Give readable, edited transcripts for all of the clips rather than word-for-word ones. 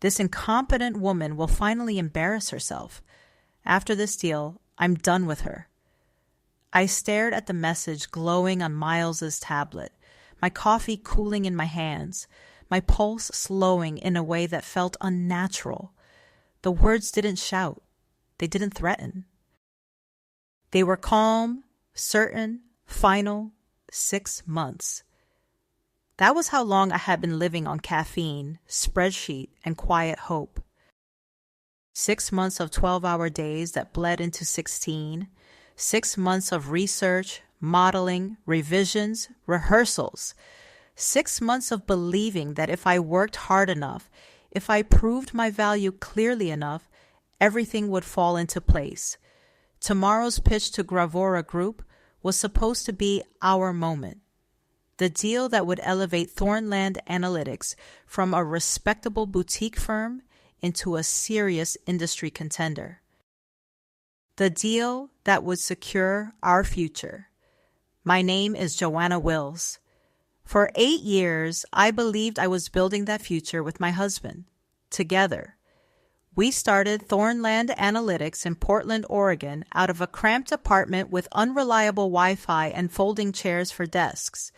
This incompetent woman will finally embarrass herself. After this deal, I'm done with her. I stared at the message glowing on Miles's tablet, my coffee cooling in my hands, my pulse slowing in a way that felt unnatural. The words didn't shout. They didn't threaten. They were calm, certain, final, 6 months. That was how long I had been living on caffeine, spreadsheet, and quiet hope. 6 months of 12-hour days that bled into 16, 6 months of research, modeling, revisions, rehearsals, 6 months of believing that if I worked hard enough, if I proved my value clearly enough, everything would fall into place. Tomorrow's pitch to Gravora Group was supposed to be our moment. The deal that would elevate Thornland Analytics from a respectable boutique firm into a serious industry contender. The deal that would secure our future. My name is Joanna Wills. For 8 years, I believed I was building that future with my husband. Together. We started Thornland Analytics in Portland, Oregon, out of a cramped apartment with unreliable Wi-Fi and folding chairs for desks.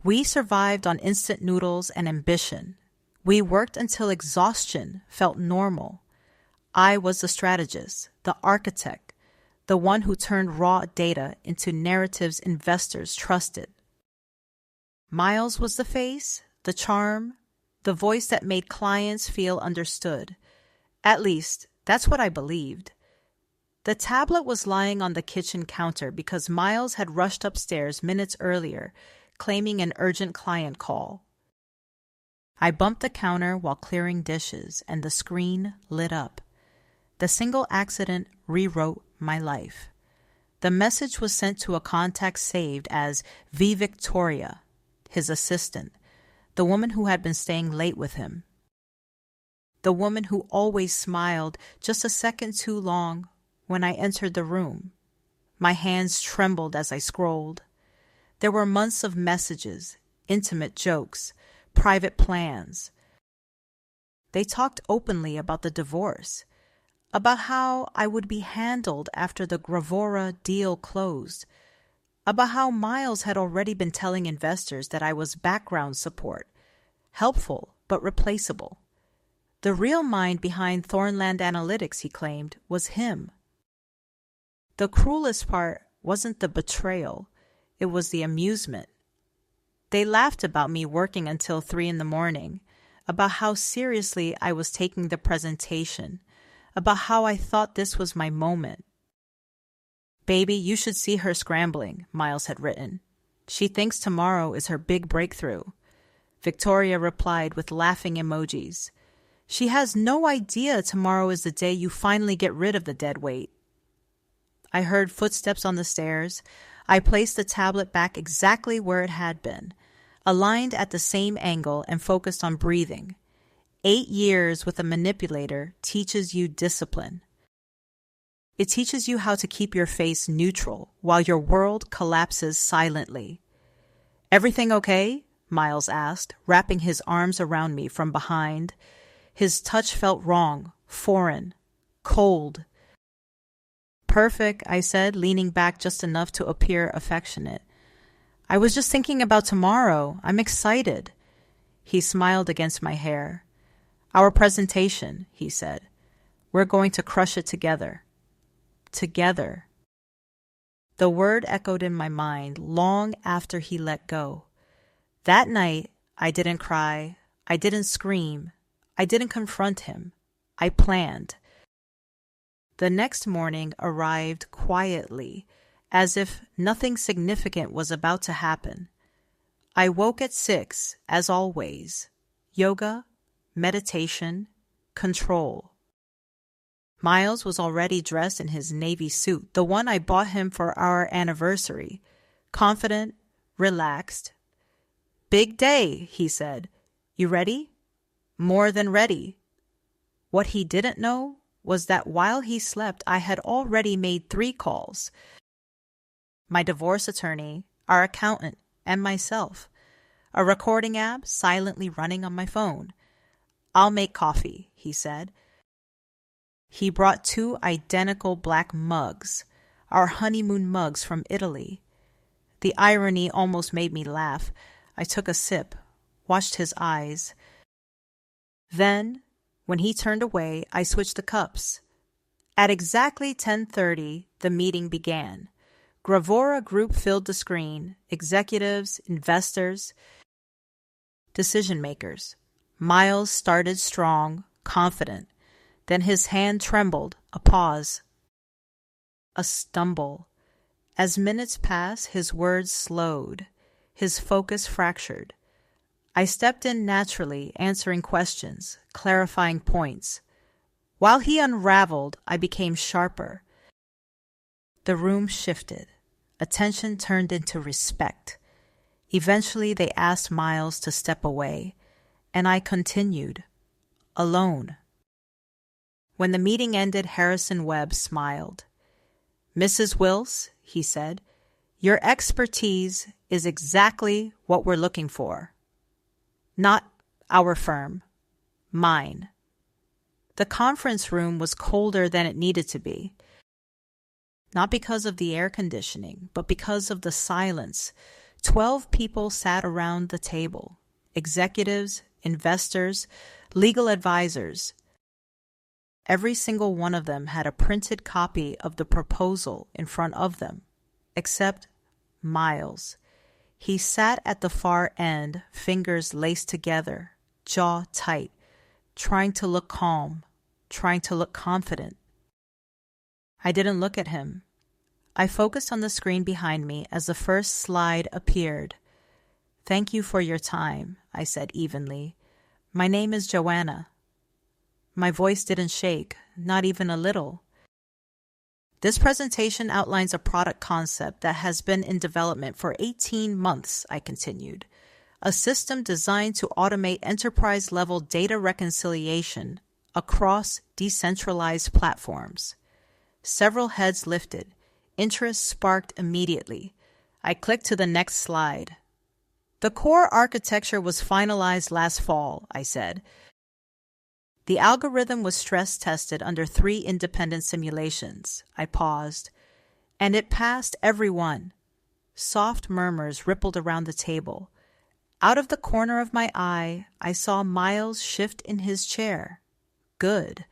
We survived on instant noodles and ambition. We worked until exhaustion felt normal. I was the strategist, the architect, the one who turned raw data into narratives investors trusted. Miles was the face, the charm, the voice that made clients feel understood. At least, that's what I believed. The tablet was lying on the kitchen counter because Miles had rushed upstairs minutes earlier, claiming an urgent client call. I bumped the counter while clearing dishes, and the screen lit up. The single accident rewrote my life. The message was sent to a contact saved as V. Victoria, his assistant, the woman who had been staying late with him. The woman who always smiled just a second too long when I entered the room. My hands trembled as I scrolled. There were months of messages, intimate jokes, private plans. They talked openly about the divorce, about how I would be handled after the Gravora deal closed, about how Miles had already been telling investors that I was background support, helpful but replaceable. The real mind behind Thornland Analytics, he claimed, was him. The cruelest part wasn't the betrayal, it was the amusement. They laughed about me working until 3 a.m, about how seriously I was taking the presentation, about how I thought this was my moment. "Baby, you should see her scrambling," Miles had written. "She thinks tomorrow is her big breakthrough." Victoria replied with laughing emojis. "She has no idea tomorrow is the day you finally get rid of the dead weight." I heard footsteps on the stairs. I placed the tablet back exactly where it had been, aligned at the same angle and focused on breathing. 8 years with a manipulator teaches you discipline. It teaches you how to keep your face neutral while your world collapses silently. "Everything okay?" Miles asked, wrapping his arms around me from behind. His touch felt wrong, foreign, cold. "Perfect," I said, leaning back just enough to appear affectionate. "I was just thinking about tomorrow. I'm excited." He smiled against my hair. "Our presentation," he said. "We're going to crush it together." Together. The word echoed in my mind long after he let go. That night, I didn't cry. I didn't scream. I didn't confront him. I planned. The next morning arrived quietly, as if nothing significant was about to happen. I woke at 6, as always. Yoga, meditation, control. Miles was already dressed in his navy suit, the one I bought him for our anniversary. Confident, relaxed. "Big day," he said. "You ready?" "More than ready." What he didn't know was that while he slept, I had already made 3 calls. My divorce attorney, our accountant, and myself. A recording app silently running on my phone. "I'll make coffee," he said. He brought 2 identical black mugs, our honeymoon mugs from Italy. The irony almost made me laugh. I took a sip, watched his eyes. Then, when he turned away, I switched the cups. At exactly 10:30, the meeting began. Gravora Group filled the screen, executives, investors, decision makers. Miles started strong, confident. Then his hand trembled, a pause, a stumble. As minutes passed, his words slowed, his focus fractured. I stepped in naturally, answering questions, clarifying points. While he unraveled, I became sharper. The room shifted. Attention turned into respect. Eventually, they asked Miles to step away, and I continued, alone. When the meeting ended, Harrison Webb smiled. "Mrs. Wills," he said, "your expertise is exactly what we're looking for. Not our firm, mine." The conference room was colder than it needed to be. Not because of the air conditioning, but because of the silence. 12 people sat around the table. Executives, investors, legal advisors. Every single one of them had a printed copy of the proposal in front of them, except Miles. He sat at the far end, fingers laced together, jaw tight, trying to look calm, trying to look confident. I didn't look at him. I focused on the screen behind me as the first slide appeared. "Thank you for your time," I said evenly. "My name is Joanna." My voice didn't shake, not even a little. "This presentation outlines a product concept that has been in development for 18 months, I continued. A system designed to automate enterprise-level data reconciliation across decentralized platforms. Several heads lifted. Interest sparked immediately. I clicked to the next slide. "The core architecture was finalized last fall," I said. "The algorithm was stress-tested under 3 independent simulations." I paused. "And it passed every one." Soft murmurs rippled around the table. Out of the corner of my eye, I saw Miles shift in his chair. Good.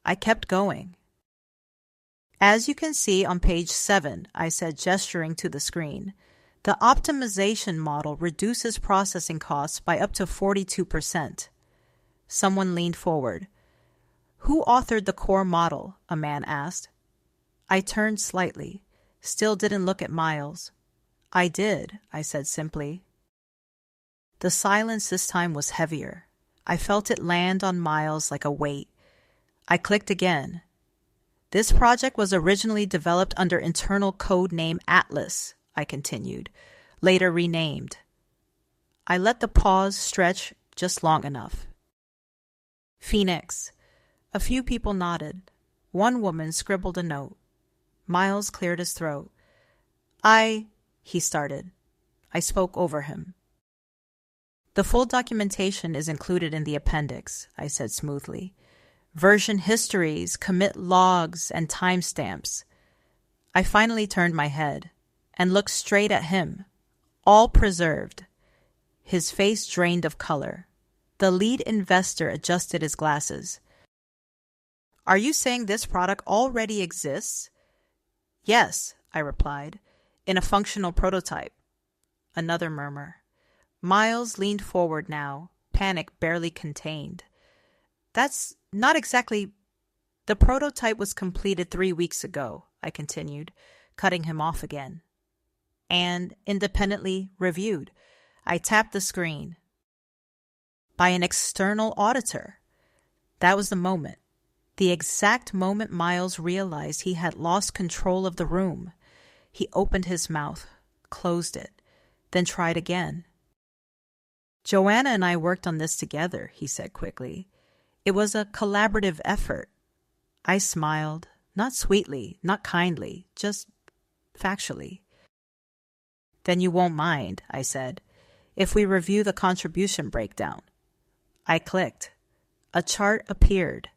I kept going. "As you can see on page 7, I said, gesturing to the screen, "the optimization model reduces processing costs by up to 42%. Someone leaned forward. "Who authored the core model?" a man asked. I turned slightly, still didn't look at Miles. "I did," I said simply. The silence this time was heavier. I felt it land on Miles like a weight. I clicked again. "This project was originally developed under internal code name Atlas," I continued, "later renamed." I let the pause stretch just long enough. "Phoenix." A few people nodded. One woman scribbled a note. Miles cleared his throat. He started. I spoke over him. "The full documentation is included in the appendix," I said smoothly. "Version histories, commit logs, and timestamps." I finally turned my head and looked straight at him, all preserved. His face drained of color. The lead investor adjusted his glasses. "Are you saying this product already exists?" "Yes," I replied, "in a functional prototype." Another murmur. Miles leaned forward now, panic barely contained. "That's not exactly—" "The prototype was completed 3 weeks ago," I continued, cutting him off again. "And independently reviewed." I tapped the screen. "By an external auditor." That was the moment. The exact moment Miles realized he had lost control of the room. He opened his mouth, closed it, then tried again. "Joanna and I worked on this together," he said quickly. "It was a collaborative effort." I smiled, not sweetly, not kindly, just factually. "Then you won't mind," I said, "if we review the contribution breakdown." I clicked. A chart appeared.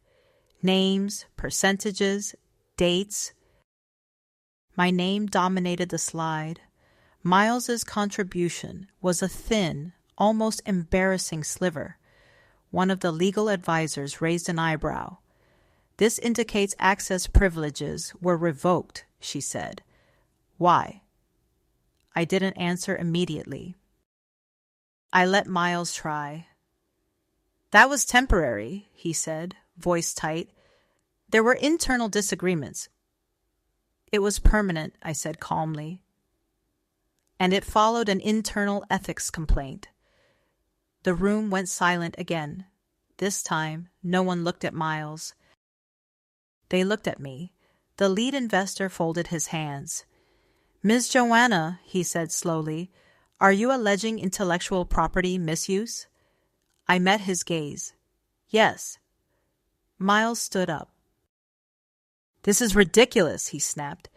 Names, percentages, dates. My name dominated the slide. Miles's contribution was a thin, almost embarrassing sliver. One of the legal advisors raised an eyebrow. "This indicates access privileges were revoked," she said. "Why?" I didn't answer immediately. I let Miles try. "That was temporary," he said, voice tight. "There were internal disagreements." "It was permanent," I said calmly. And it followed an internal ethics complaint. The room went silent again. This time, no one looked at Miles. They looked at me. The lead investor folded his hands. "Ms. Joanna," he said slowly, "are you alleging intellectual property misuse?" I met his gaze. "Yes." Miles stood up. "This is ridiculous," he snapped.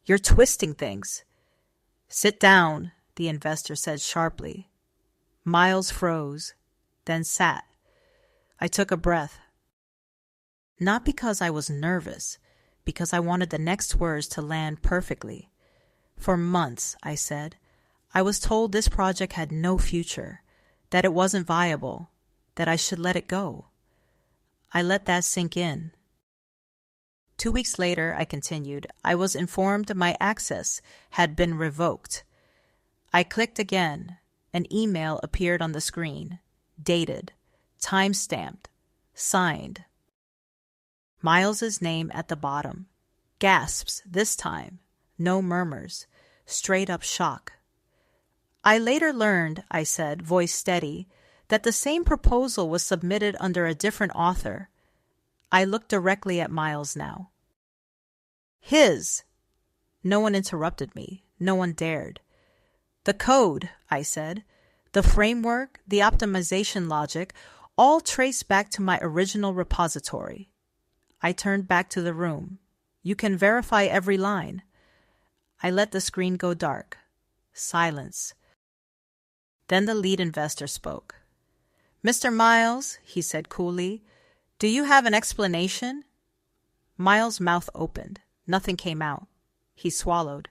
"You're twisting things." "Sit down," the investor said sharply. Miles froze, then sat. I took a breath. Not because I was nervous, because I wanted the next words to land perfectly. "For months," I said, "I was told this project had no future, that it wasn't viable, that I should let it go." I let that sink in. 2 weeks later, I continued, I was informed my access had been revoked. I clicked again. An email appeared on the screen, dated, time-stamped, signed. Miles's name at the bottom. Gasps this time. No murmurs. Straight up shock. "I later learned," I said, voice steady, "that the same proposal was submitted under a different author." I looked directly at Miles now. "His." No one interrupted me. No one dared. "The code," I said, "the framework, the optimization logic, all trace back to my original repository." I turned back to the room. "You can verify every line." I let the screen go dark. Silence. Then the lead investor spoke. "Mr. Miles," he said coolly, "do you have an explanation?" Miles' mouth opened. Nothing came out. He swallowed.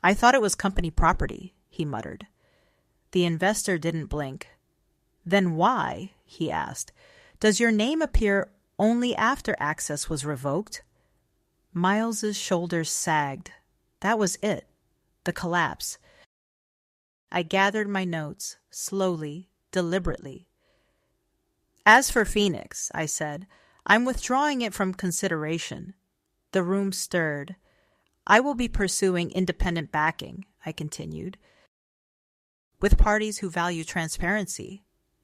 I thought it was company property," he muttered. The investor didn't blink. "Then why," he asked, "does your name appear only after access was revoked?" Miles's shoulders sagged. That was it. The collapse. I gathered my notes, slowly, deliberately. "As for Phoenix," I said, "I'm withdrawing it from consideration." The room stirred. "I will be pursuing independent backing," I continued, "with parties who value transparency."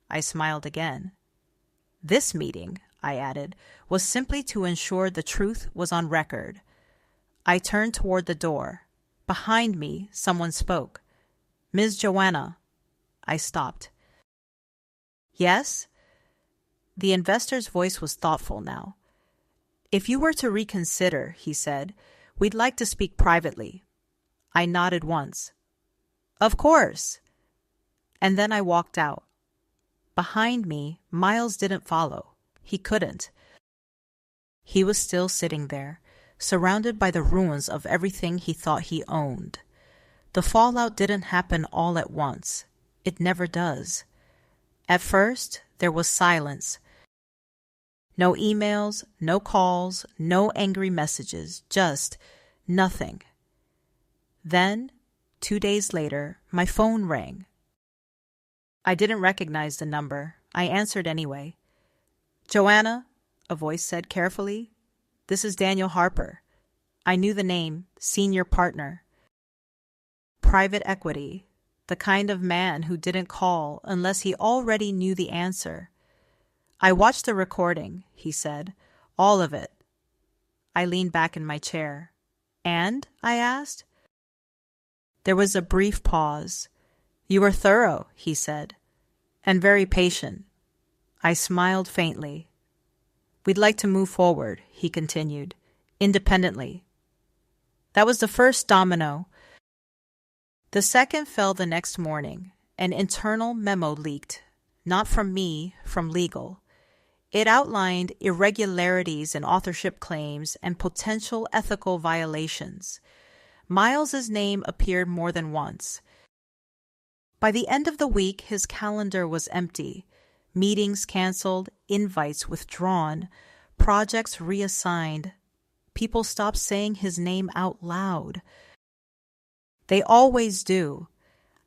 I smiled again. "This meeting," I added, "was simply to ensure the truth was on record." I turned toward the door. Behind me, someone spoke. "Ms. Joanna." I stopped. "Yes?" The investor's voice was thoughtful now. "If you were to reconsider," he said, "we'd like to speak privately." I nodded once. "Of course." And then I walked out. Behind me, Miles didn't follow. He couldn't. He was still sitting there, surrounded by the ruins of everything he thought he owned. The fallout didn't happen all at once. It never does. At first, there was silence. No emails, no calls, no angry messages, just nothing. Then, 2 days later, my phone rang. I didn't recognize the number. I answered anyway. "Joanna," a voice said carefully, "this is Daniel Harper." I knew the name, senior partner. Private equity, the kind of man who didn't call unless he already knew the answer. "I watched the recording," he said, "all of it." I leaned back in my chair. "And?" I asked. There was a brief pause. "You were thorough," he said, "and very patient." I smiled faintly. "We'd like to move forward," he continued, "independently." That was the first domino. The second fell the next morning. An internal memo leaked. not from me, from legal. It outlined irregularities in authorship claims and potential ethical violations. Miles's name appeared more than once. By the end of the week, his calendar was empty. Meetings canceled, invites withdrawn, projects reassigned. People stopped saying his name out loud. They always do.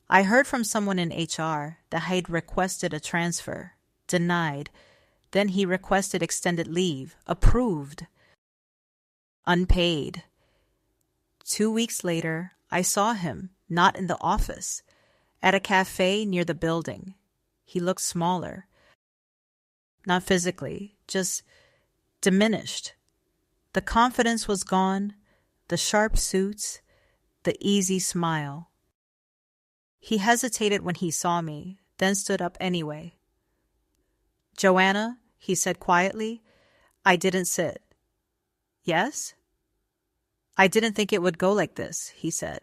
I heard from someone in HR that he'd requested a transfer, denied. Then he requested extended leave, approved. Unpaid. 2 weeks later, I saw him, not in the office, at a cafe near the building. He looked smaller. Not physically, just diminished. The confidence was gone, the sharp suits, the easy smile. He hesitated when he saw me, then stood up anyway. "Joanna," he said quietly. I didn't sit. "Yes?" "I didn't think it would go like this," he said.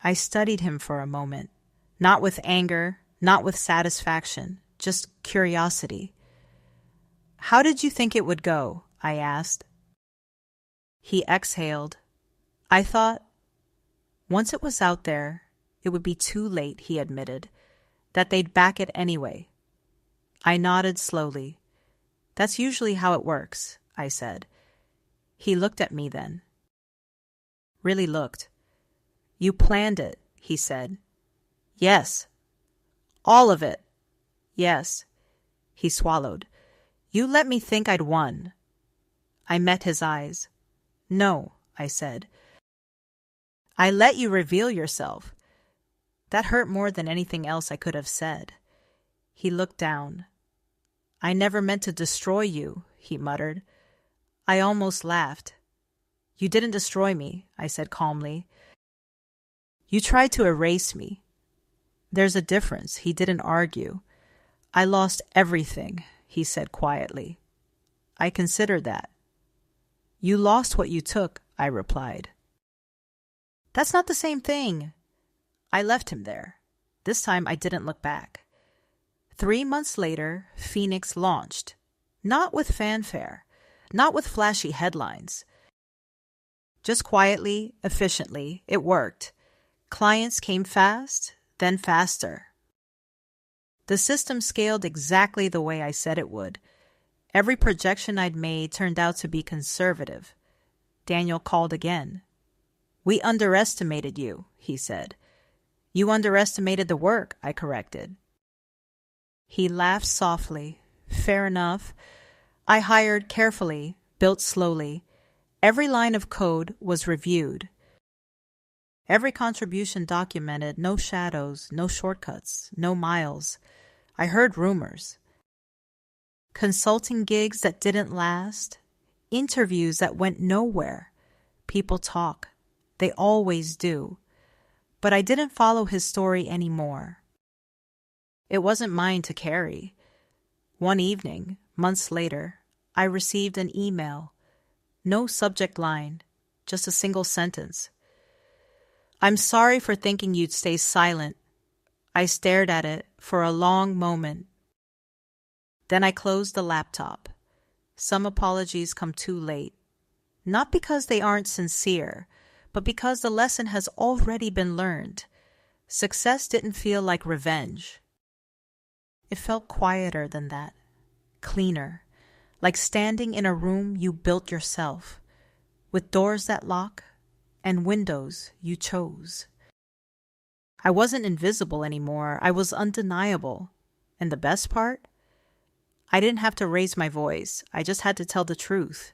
I studied him for a moment, not with anger, not with satisfaction, just curiosity. "How did you think it would go?" I asked. He exhaled. I thought, once it was out there, it would be too late, he admitted, that they'd back it anyway. I nodded slowly. "That's usually how it works," I said. He looked at me then. Really looked. "You planned it," he said. "Yes." "All of it?" "Yes." He swallowed. "You let me think I'd won." I met his eyes. "No," I said. "I let you reveal yourself." That hurt more than anything else I could have said. He looked down. "I never meant to destroy you," he muttered. I almost laughed. "You didn't destroy me," I said calmly. "You tried to erase me." "There's a difference," he didn't argue. "I lost everything," he said quietly. I considered that. "You lost what you took," I replied. "That's not the same thing." I left him there. This time I didn't look back. 3 months later, Phoenix launched. Not with fanfare, not with flashy headlines. Just quietly, efficiently, it worked. Clients came fast, then faster. The system scaled exactly the way I said it would. Every projection I'd made turned out to be conservative. Daniel called again. "We underestimated you," he said. "You underestimated the work," I corrected. He laughed softly. "Fair enough. I hired carefully, built slowly. Every line of code was reviewed. Every contribution documented, no shadows, no shortcuts, no miles. I heard rumors. Consulting gigs that didn't last, interviews that went nowhere. People talk. They always do. But I didn't follow his story anymore. It wasn't mine to carry. One evening, months later, I received an email. No subject line, just a single sentence. "I'm sorry for thinking you'd stay silent." I stared at it for a long moment. Then I closed the laptop. Some apologies come too late. Not because they aren't sincere, but because the lesson has already been learned. Success didn't feel like revenge. It felt quieter than that, cleaner, like standing in a room you built yourself, with doors that lock and windows you chose. I wasn't invisible anymore. I was undeniable. And the best part? I didn't have to raise my voice. I just had to tell the truth.